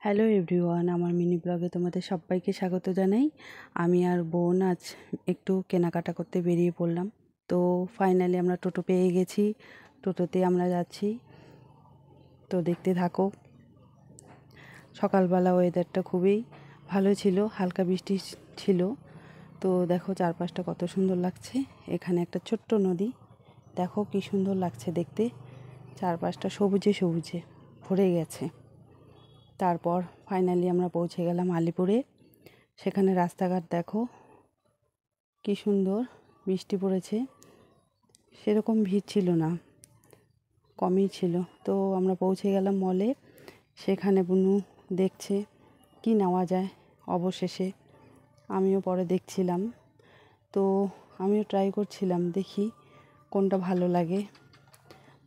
Hello everyone, আমার mini ব্লগে তোমাদের সবাইকে স্বাগত জানাই। আমি আর বোন আজ একটু কেনাকাটা করতে বেরিয়ে পড়লাম। তো ফাইনালি আমরা টোটো পেয়ে গেছি, টোটোতে আমরা যাচ্ছি। তো দেখতে থাকো। সকালবেলা ওয়েদারটা খুবই ভালো ছিল, হালকা বৃষ্টি ছিল। তো দেখো চারপাশটা কত সুন্দর লাগছে। এখানে একটা ছোট্ট নদী, দেখো কি সুন্দর লাগছে দেখতে। চারপাশটা সবুজে সবুজে ভরে গেছে। তারপর ফাইনালি আমরা পৌঁছে গেলাম আলিপুরে। সেখানে রাস্তাঘাট দেখো কি সুন্দর, বৃষ্টি পড়েছে, সেরকম ভিড় ছিল না, কমই ছিল। তো আমরা পৌঁছে গেলাম মলে। সেখানে বুনু দেখছে কি নেওয়া যায়। অবশেষে আমিও পরে দেখছিলাম, তো আমিও ট্রাই করছিলাম, দেখি কোনটা ভালো লাগে।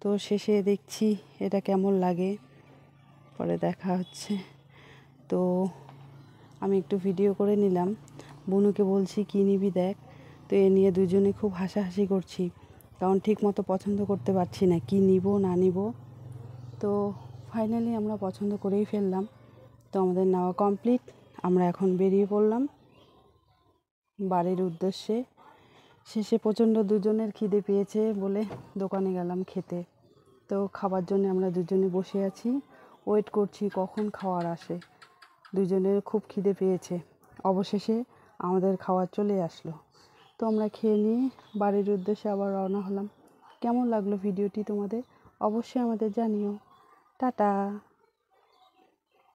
তো শেষে দেখছি এটা কেমন লাগে, পরে দেখা হচ্ছে। তো আমি একটু ভিডিও করে নিলাম, বুনুকে বলছি কী নিবি দেখ। তো এ নিয়ে দুজনে খুব হাসাহাসি করছি, কারণ ঠিক মতো পছন্দ করতে পারছি না কি নিব না নিব। তো ফাইনালি আমরা পছন্দ করেই ফেললাম। তো আমাদের নেওয়া কমপ্লিট। আমরা এখন বেরিয়ে পড়লাম বাড়ির উদ্দেশ্যে। শেষে প্রচণ্ড দুজনের খিদে পেয়েছে বলে দোকানে গেলাম খেতে। তো খাবার জন্য আমরা দুজনে বসে আছি, ওয়েট করছি কখন খাওয়ার আসে। দুজনের খুব খিদে পেয়েছে, অবশেষে আমাদের খাওয়ার চলে আসলো। তো আমরা খেয়ে নিয়ে বাড়ির উদ্দেশ্যে আবার রওনা হলাম। কেমন লাগলো ভিডিওটি তোমাদের অবশ্যই আমাদের জানিও। টাটা।